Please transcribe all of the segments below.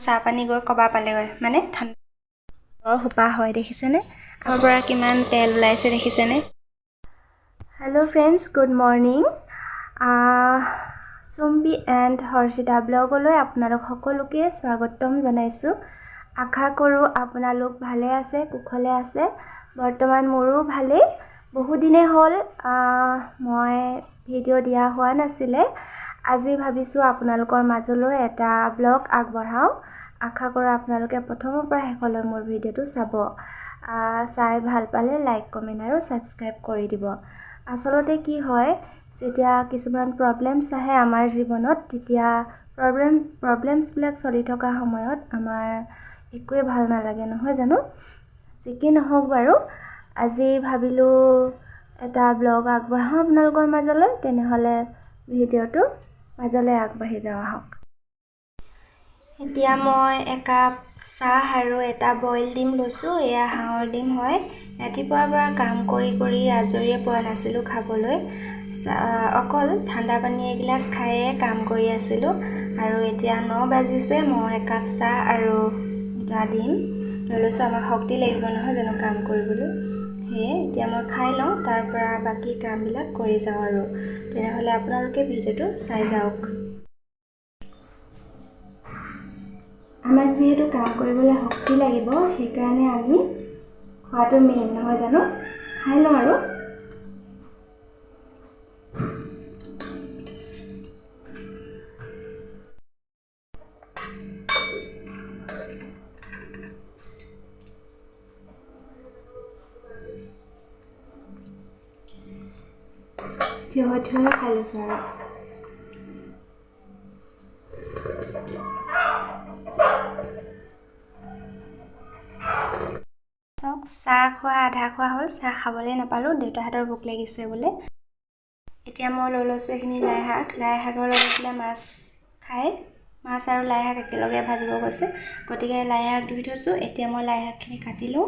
চাহ পানী গৈ কবা পালেগৈ মানে ঠাণ্ডা হোপা হয় দেখিছেনে আমাৰ পৰা কিমান তেল ওলাইছে দেখিছেনে hello' friends good morning Chumbi and Harshita ব্লগলৈ আপোনালোক সকলোকে স্বাগতম জনাইছোঁ আশা কৰোঁ আপোনালোক ভালে আছে কুশলে আছে বৰ্তমান মোৰো ভালেই বহুদিনে হ'ল মই ভিডিঅ' দিয়া হোৱা নাছিলে আজি ভাবিছোঁ আপোনালোকৰ মাজলৈ এটা ব্লগ আগবঢ়াওঁ আশা কৰোঁ আপোনালোকে প্ৰথমৰ পৰা শেষলৈ মোৰ ভিডিঅ'টো চাব চাই ভাল পালে লাইক কমেণ্ট আৰু ছাবস্ক্ৰাইব কৰি দিব আচলতে কি হয় যেতিয়া কিছুমান প্ৰব্লেমছ আহে আমাৰ জীৱনত তেতিয়া প্ৰব্লেমছবিলাক চলি থকা সময়ত আমাৰ একোৱে ভাল নালাগে নহয় জানো যি কি নহওক বাৰু আজি ভাবিলোঁ এটা ব্লগ আগবঢ়াওঁ আপোনালোকৰ মাজলৈ তেনেহ'লে ভিডিঅ'টো মাজলৈ আগবাঢ়ি যাওঁ আহক এতিয়া মই একাপ চাহ আৰু এটা বইল ডিম লৈছোঁ এয়া হাঁহৰ ডিম হয় ৰাতিপুৱাৰ পৰা কাম কৰি আজৰিয়ে পোৱা নাছিলোঁ খাবলৈ অকল ঠাণ্ডা পানী এগিলাচ খায়ে কাম কৰি আছিলোঁ আৰু এতিয়া 9 বাজিছে মই একাপ চাহ আৰু এটা ডিম লৈ লৈছোঁ আমাক শক্তি লাগিব নহয় জানো কাম কৰিবলৈ সেয়ে এতিয়া মই খাই লওঁ তাৰ পৰা বাকী কামবিলাক কৰি যাওঁ আৰু তেনেহ'লে আপোনালোকে ভিডিঅ'টো চাই যাওক আমাক যিহেতু কাম কৰিবলৈ শক্তি লাগিব সেইকাৰণে আমি খোৱাটো মেইন নহয় জানো খাই লওঁ আৰু থিয় হৈ খাই লৈছোঁ আৰু চাহ খোৱা আধা খোৱা হ'ল চাহ খাবলৈ নাপালোঁ দেউতাহঁতৰ ভোক লাগিছে বোলে এতিয়া মই লৈ লৈছোঁ এইখিনি লাই শাকৰ লগত বোলে মাছ খায় মাছ আৰু লাই শাক একেলগে ভাজিব গৈছে গতিকে লাই শাক ধুই থৈছোঁ এতিয়া মই লাই শাকখিনি কাটি লওঁ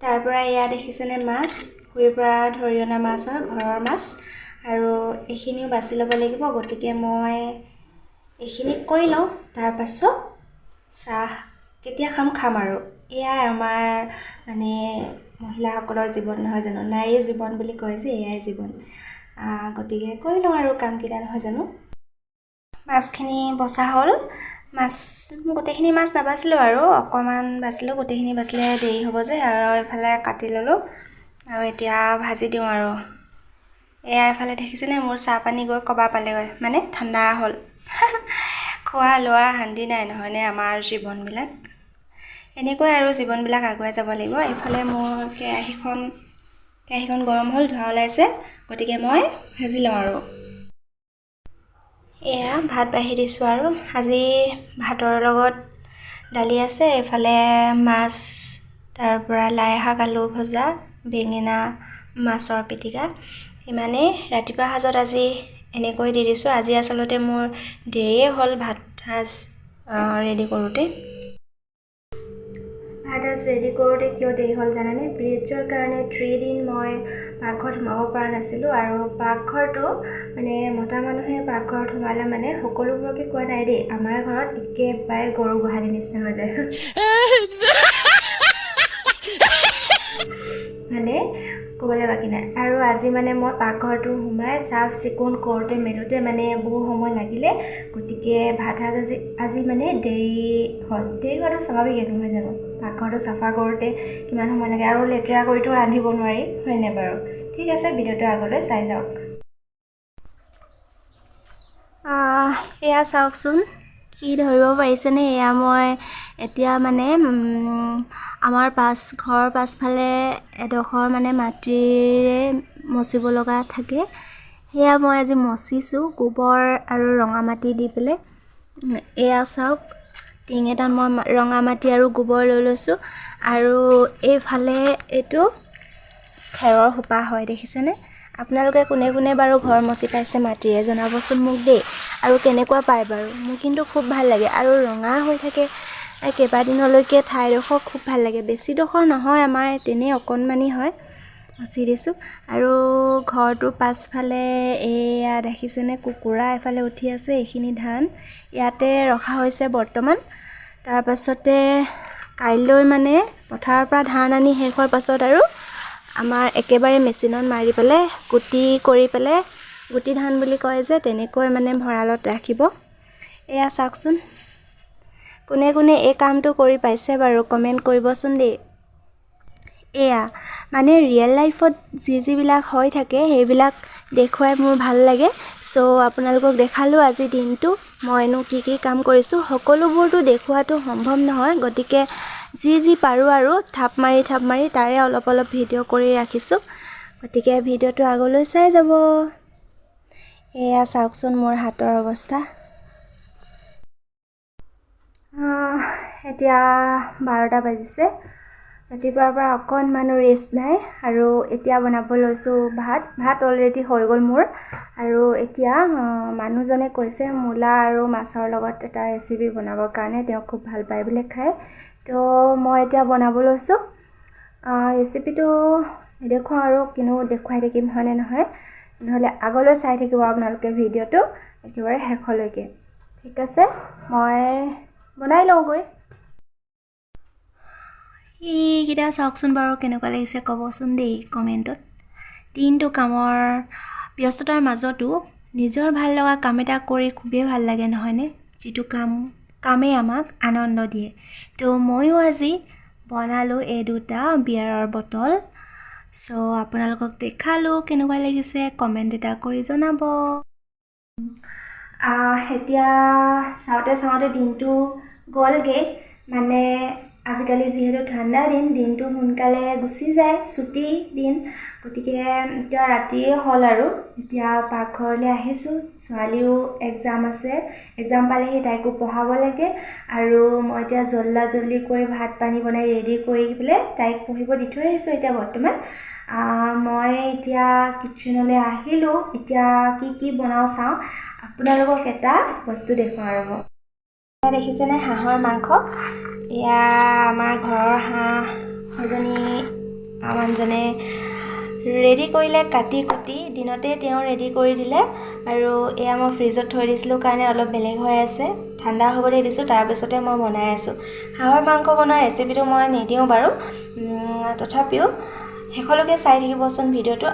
তাৰ পৰা এয়া দেখিছেনে মাছ পুখুৰীৰ পৰা ধৰি অনা মাছ হয় ঘৰৰ মাছ আৰু এইখিনিও বাছি ল'ব লাগিব গতিকে মই এইখিনি কৰি লওঁ তাৰপাছত চাহ কেতিয়া খাম আৰু এয়াই আমাৰ মানে মহিলাসকলৰ জীৱন নহয় জানো নাৰীৰ জীৱন বুলি কয় যে এয়াই জীৱন গতিকে কৰি লওঁ আৰু কামকেইটা নহয় জানো মাছখিনি বচা হ'ল গোটেইখিনি মাছ নাবাচিলোঁ আৰু অকণমান বাচিলোঁ গোটেইখিনি বাচিলে দেৰি হ'ব যে আৰু এইফালে কাটি ল'লোঁ আৰু এতিয়া ভাজি দিওঁ আৰু এয়া এফালে দেখিছেনে মোৰ চাহ পানী গৈ কবা পালেগৈ মানে ঠাণ্ডা হ'ল খোৱা লোৱা শান্তি নাই নহয়নে আমাৰ জীৱনবিলাক এনেকৈ আৰু জীৱনবিলাক আগুৱাই যাব লাগিব এইফালে মোৰ কেৰাহীখন গৰম হ'ল ধোঁৱা ওলাইছে গতিকে মই ভাজি লওঁ আৰু এয়া ভাত বাঢ়ি দিছোঁ আৰু আজি ভাতৰ লগত দালি আছে এইফালে মাছ তাৰ পৰা লাই শাক আলু ভজা বেঙেনা মাছৰ পিটিকা ইমানেই ৰাতিপুৱা সাজত আজি এনেকৈ দি দিছোঁ আজি আচলতে মোৰ দেৰিয়ে হ'ল ভাত সাজ ৰেডি কৰোঁতে কিয় দেৰি হ'ল জানানে ব্ৰিজৰ কাৰণে 3 দিন মই পাকঘৰত সোমাব পৰা নাছিলোঁ আৰু পাকঘৰটো মানে মতা মানুহে পাকঘৰত সোমালে মানে সকলোবোৰকে কোৱা নাই দেই আমাৰ ঘৰত একেবাৰে গৰু গোহালি নিচিনা হৈ যায় মানে ক'বলৈ বাকী নাই আৰু আজি মানে মই পাকঘৰটো সোমাই চাফ চিকুণ কৰোঁতে মেলোঁতে মানে বহু সময় লাগিলে গতিকে ভাত সাজ আজি মানে দেৰি হোৱাটো স্বাভাৱিক নহয় জানো পাকঘৰটো চাফা কৰোঁতে কিমান সময় লাগে আৰু লেতেৰা কৰিতো ৰান্ধিব নোৱাৰি হয়নে বাৰু ঠিক আছে ভিডিঅ'টো আগলৈ চাই যাওক এয়া চাওকচোন কি ধৰিব পাৰিছেনে এয়া মই এতিয়া মানে আমাৰ ঘৰৰ পাছফালে এডোখৰ মানে মাটিৰে মচিব লগা থাকে সেয়া মই আজি মচিছোঁ গোবৰ আৰু ৰঙা মাটি দি পেলাই এয়া চাওক টিং এটাত মই ৰঙা মাটি আৰু গোবৰ লৈ লৈছোঁ আৰু এইফালে এইটো খেৰৰ সোপা হয় দেখিছেনে আপোনালোকে কোনে বাৰু ঘৰ মচি পাইছে মাটিৰে জনাবচোন মোক দেই আৰু কেনেকুৱা পায় বাৰু মোৰ কিন্তু খুব ভাল লাগে আৰু ৰঙা হৈ থাকে কেইবাদিনলৈকে ঠাইডোখৰ খুব ভাল লাগে বেছিডোখৰ নহয় আমাৰ তেনেই অকণমানি হয় মচি দিছোঁ আৰু ঘৰটোৰ পাছফালে এয়া দেখিছেনে কুকুৰা এফালে উঠি আছে এইখিনি ধান ইয়াতে ৰখা হৈছে বৰ্তমান তাৰ পাছতে কাইলৈ মানে পথাৰৰ পৰা ধান আনি শেষ হোৱাৰ পাছত আৰু আমাৰ একেবাৰে মেচিনত মাৰি পেলাই গুটি কৰি পেলাই গুটি ধান বুলি কয় যে তেনেকৈ মানে ভঁৰালত ৰাখিব। এয়া চাওকচোন, কোনে কোনে এই কামটো কৰি পাইছে বাৰু কমেণ্ট কৰিবচোন দেই। এয়া মানে ৰিয়েল লাইফত যিবিলাক হৈ থাকে সেইবিলাক দেখুৱাই মোৰ ভাল লাগে। চ' আপোনালোকক দেখালোঁ আজি দিনটো মইনো কি কাম কৰিছোঁ। সকলোবোৰতো দেখুৱাটো সম্ভৱ নহয়, গতিকে যি পাৰোঁ আৰু থাপ মাৰি তাৰে অলপ ভিডিঅ' কৰি ৰাখিছোঁ। গতিকে ভিডিঅ'টো আগলৈ চাই যাব। এয়া চাওকচোন মোৰ হাতৰ অৱস্থা। এতিয়া 12টা বাজিছে। ৰাতিপুৱাৰ পৰা অকণমানো ৰেষ্ট নাই আৰু এতিয়া বনাব লৈছোঁ ভাত অলৰেডি হৈ গ'ল মোৰ। আৰু এতিয়া মানুহজনে কৈছে মূলা আৰু মাছৰ লগত এটা ৰেচিপি বনাবৰ কাৰণে, তেওঁ খুব ভাল পায় বোলে খাই। তো মই এতিয়া বনাব লৈছোঁ। ৰেচিপিটো নেদেখুৱাওঁ আৰু কিনো দেখুৱাই থাকিম হয়নে নহয়, নহ'লে আগলৈ চাই থাকিব আপোনালোকে ভিডিঅ'টো একেবাৰে শেষলৈকে। ঠিক আছে, মই বনাই লওঁগৈ। এইকেইটা চাওকচোন বাৰু কেনেকুৱা লাগিছে ক'বচোন দেই কমেণ্টত। দিনটো কামৰ ব্যস্ততাৰ মাজতো নিজৰ ভাল লগা কাম এটা কৰি খুবেই ভাল লাগে নহয়নে, যিটো কামেই আমাক আনন্দ দিয়ে। তো ময়ো আজি বনালোঁ এই দুটা বিয়াৰৰ বটল। চ' আপোনালোকক দেখালোঁ কেনেকুৱা লাগিছে, কমেণ্ট এটা কৰি জনাব। এতিয়া চাওঁতে দিনটো গ'লগৈ। মানে আজিকালি যিহেতু ঠাণ্ডা দিনটো সোনকালে গুচি যায়, ছুটি দিন, গতিকে এতিয়া ৰাতিয়ে হ'ল আৰু এতিয়া পাকঘৰলৈ আহিছোঁ। ছোৱালীও এক্সাম আছে, এক্সাম পালেহি, তাইকো পঢ়াব লাগে। আৰু মই এতিয়া জল্দি কৰি ভাত পানী বনাই ৰেডি কৰি পেলাই তাইক পঢ়িব দি থৈ আহিছোঁ। এতিয়া বৰ্তমান মই এতিয়া কিটচেনলৈ আহিলোঁ। এতিয়া কি বনাওঁ চাওঁ, আপোনালোকক এটা বস্তু দেখুৱাওঁ ৰ'ব। দেখিছেনে হাঁহৰ মাংস? এয়া আমাৰ ঘৰৰ হাঁহ এজনী মানুহজনে ৰেডি কৰিলে, কাটি কুটি দিনতে তেওঁ ৰেডি কৰি দিলে। আৰু এয়া মই ফ্ৰিজত থৈ দিছিলোঁ কাৰণে অলপ বেলেগ হৈ আছে, ঠাণ্ডা হ'বলৈ দিছোঁ। তাৰপিছতে মই বনাই আছোঁ। হাঁহৰ মাংস বনোৱাৰ ৰেচিপিটো মই নিদিওঁ বাৰু, তথাপিও শেষলৈকে চাই থাকিবচোন ভিডিঅ'টো।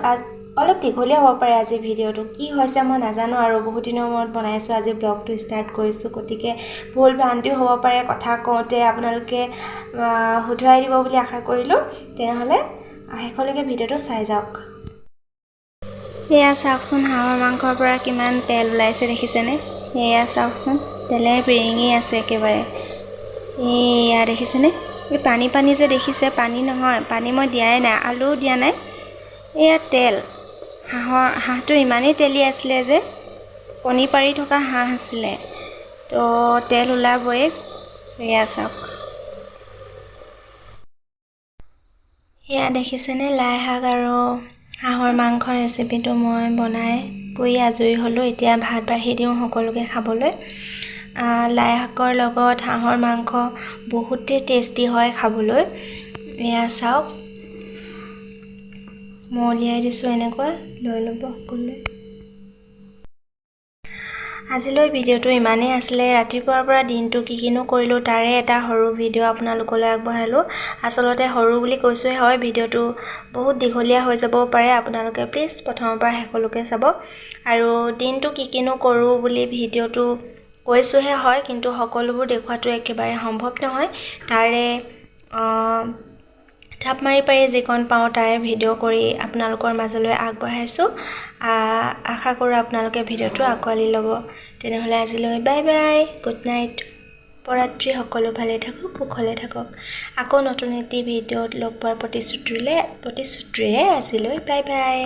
অলপ দীঘলীয়া হ'ব পাৰে আজি ভিডিঅ'টো, কি হৈছে মই নাজানো আৰু বহুত দিনৰ মূৰত বনাইছোঁ, আজি ব্লগটো ষ্টাৰ্ট কৰিছোঁ। গতিকে ভুল ভ্ৰান্তিও হ'ব পাৰে, কথা কওঁতে আপোনালোকে শুধৰাই দিব বুলি আশা কৰিলোঁ। তেনেহ'লে শেষলৈকে ভিডিঅ'টো চাই যাওক। এয়া চাওকচোন হাঁহৰ মাংসৰ পৰা কিমান তেল ওলাইছে দেখিছেনে? এয়া চাওকচোন, তেলে বিৰিঙি আছে একেবাৰে। এয়া দেখিছেনে? এই পানী যে দেখিছে, পানী নহয়, পানী মই দিয়াই নাই, আলুও দিয়া নাই। এয়া তেল। হাঁহটো ইমানেই তেলি আছিলে যে কণী পাৰি থকা হাঁহ আছিলে, তো তেল ওলাবই। এয়া চাওক, এয়া দেখিছেনে লাই শাক আৰু হাঁহৰ মাংসৰ ৰেচিপিটো মই বনাই কৰি আজৰি হ'লোঁ। এতিয়া ভাত বাঢ়ি দিওঁ সকলোকে খাবলৈ। লাই শাকৰ লগত হাঁহৰ মাংস বহুতেই টেষ্টি হয় খাবলৈ। এয়া চাওক, মই উলিয়াই দিছোঁ এনেকৈ, লৈ ল'ব সকলোৱে। আজিলৈ ভিডিঅ'টো ইমানেই আছিলে। ৰাতিপুৱাৰ পৰা দিনটো কিনো কৰিলোঁ তাৰে এটা সৰু ভিডিঅ' আপোনালোকলৈ আগবঢ়ালোঁ। আচলতে সৰু বুলি কৈছোঁহে হয়, ভিডিঅ'টো বহুত দীঘলীয়া হৈ যাবও পাৰে। আপোনালোকে প্লিজ প্ৰথমৰ পৰা শেষলৈকে চাব। আৰু দিনটো কিনো কৰোঁ বুলি ভিডিঅ'টো কৈছোঁহে হয়, কিন্তু সকলোবোৰ দেখুৱাটো একেবাৰে সম্ভৱ নহয়। তাৰে থাপ মাৰি যিকণ পাওঁ তাৰে ভিডিঅ' কৰি আপোনালোকৰ মাজলৈ আগবঢ়াইছোঁ। আশা কৰোঁ আপোনালোকে ভিডিঅ'টো আঁকোৱালি ল'ব। তেনেহ'লে আজিলৈ বাই বাই, গুড নাইট, শুভৰাত্ৰি। সকলো ভালে থাকক, কুশলে থাকক। আকৌ নতুন এটি ভিডিঅ'ত লগ পোৱাৰ প্ৰতিশ্ৰুতিৰে আজিলৈ বাই বাই।